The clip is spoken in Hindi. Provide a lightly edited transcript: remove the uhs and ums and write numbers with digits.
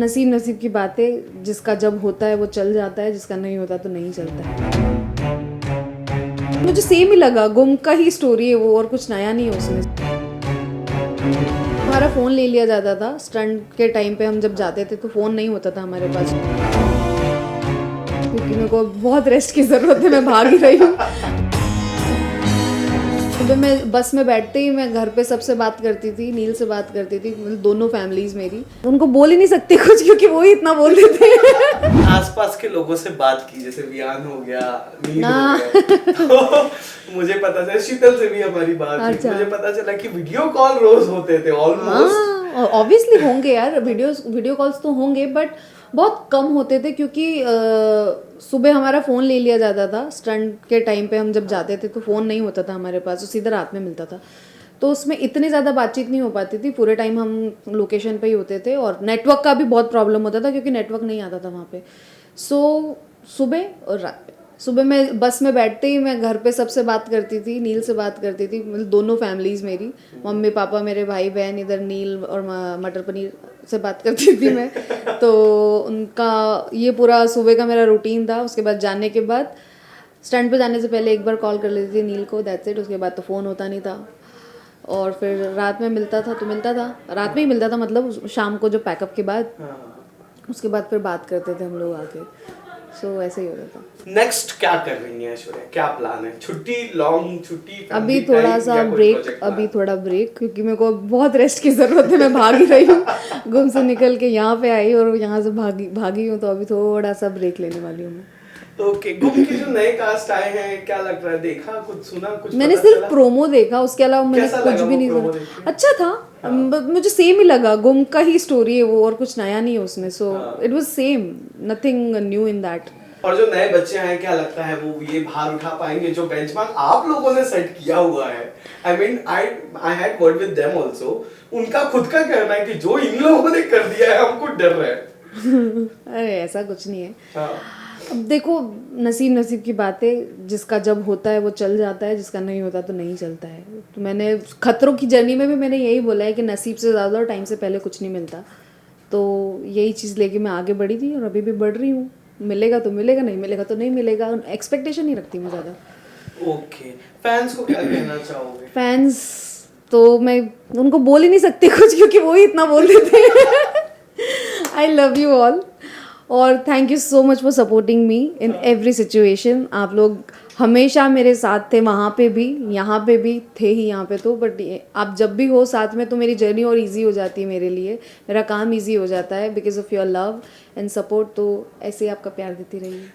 नसीब नसीब की बात है, जिसका जब होता है वो चल जाता है, जिसका नहीं होता तो नहीं चलता है। मुझे सेम ही लगा, गुम का ही स्टोरी है वो, और कुछ नया नहीं है उसमें। हमारा फ़ोन ले लिया जाता था स्टंट के टाइम पे, हम जब जाते थे तो फ़ोन नहीं होता था हमारे पास, क्योंकि मेरे को बहुत रेस्ट की ज़रूरत है, मैं भाग ही रही हूँ। सुबह मैं बस में बैठते ही मैं घर पे सबसे बात करती थी, नील से बात करती थी, मतलब दोनों फैमिलीज मेरी। उनको बोल ही नहीं सकती कुछ, क्योंकि वो ही इतना बोल देते हैं। आसपास के लोगों से बात की, जैसे वियान हो गया, नील हो गया, तो मुझे पता चला, शीतल से भी हमारी बात हुई, मुझे पता चला कि वीडियो कॉल रोज होते थे ऑलमोस्ट। ऑब्वियसली होंगे यार, वीडियो कॉल्स तो होंगे, बट बहुत कम होते थे, क्योंकि सुबह हमारा फ़ोन ले लिया जाता था स्टंट के टाइम पे, हम जब जाते थे तो फ़ोन नहीं होता था हमारे पास, तो सीधा रात में मिलता था, तो उसमें इतनी ज़्यादा बातचीत नहीं हो पाती थी, पूरे टाइम हम लोकेशन पे ही होते थे, और नेटवर्क का भी बहुत प्रॉब्लम होता था क्योंकि नेटवर्क नहीं आता था वहाँ पे। सो सुबह और रात में, सुबह मैं बस में बैठते ही मैं घर पे सबसे बात करती थी, नील से बात करती थी, मतलब दोनों फैमिलीज मेरी, मम्मी पापा मेरे भाई बहन, इधर नील और मटर पनीर से बात करती थी मैं। तो उनका ये पूरा सुबह का मेरा रूटीन था। उसके बाद जाने के बाद, स्टैंड पे जाने से पहले एक बार कॉल कर लेती थी नील को, दैट्स इट। उसके बाद तो फ़ोन होता नहीं था, और फिर रात में मिलता था तो मिलता था, रात में ही मिलता था, मतलब शाम को जो पैकअप के बाद, उसके बाद फिर बात करते थे हम लोग आके। सो ऐसे ही होता था। नेक्स्ट क्या कर रही है ऐश्वर्या, क्या प्लान है? छुट्टी, लॉन्ग छुट्टी, अभी थोड़ा सा ब्रेक, अभी थोड़ा ब्रेक, क्योंकि मेरे को बहुत रेस्ट की ज़रूरत है, मैं भाग ही रही हूँ। गुम से निकल के यहाँ पे आई और यहाँ से भागी हूँ, तो अभी थोड़ा सा ब्रेक लेने वाली हूँ मैं। ओके, गुम के जो नए कास्ट आए हैं, क्या लग रहा है? देखा, कुछ सुना, कुछ मैंने सिर्फ प्रोमो देखा, उसके अलावा मैंने कुछ भी नहीं सुना। अच्छा था, मुझे सेम ही लगा, गुम का ही स्टोरी है वो, और कुछ नया नहीं है उसमें, so it was same, nothing new in that. और जो नए बच्चे हैं, क्या लगता है वो ये भार उठा पाएंगे जो बेंचमार्क आप लोगों ने सेट किया हुआ है? I mean I had word with them also, उनका खुद का कहना है कि जो इन लोगों ने कर दिया है, हमको डर रहा है। अरे ऐसा कुछ नहीं है। अब देखो, नसीब नसीब की बात है, जिसका जब होता है वो चल जाता है, जिसका नहीं होता तो नहीं चलता है। तो मैंने खतरों की जर्नी में भी मैंने यही बोला है कि नसीब से ज़्यादा और टाइम से पहले कुछ नहीं मिलता, तो यही चीज़ लेके मैं आगे बढ़ी थी और अभी भी बढ़ रही हूँ। मिलेगा तो मिलेगा, नहीं मिलेगा तो नहीं मिलेगा, एक्सपेक्टेशन नहीं रखती मैं ज़्यादा। ओके, फैंस को क्या कहना चाहोगे? फैंस तो मैं उनको बोल ही नहीं सकती कुछ, क्योंकि वो ही इतना बोल देते हैं। आई लव यू ऑल, और thank you so much for supporting me in every situation. आप लोग हमेशा मेरे साथ थे, वहाँ पे भी, यहाँ पे भी थे ही, यहाँ पे तो, बट आप जब भी हो साथ में तो मेरी जर्नी और इजी हो जाती है मेरे लिए, मेरा काम इजी हो जाता है because of your love and support. तो ऐसे ही आपका प्यार देती रहिए।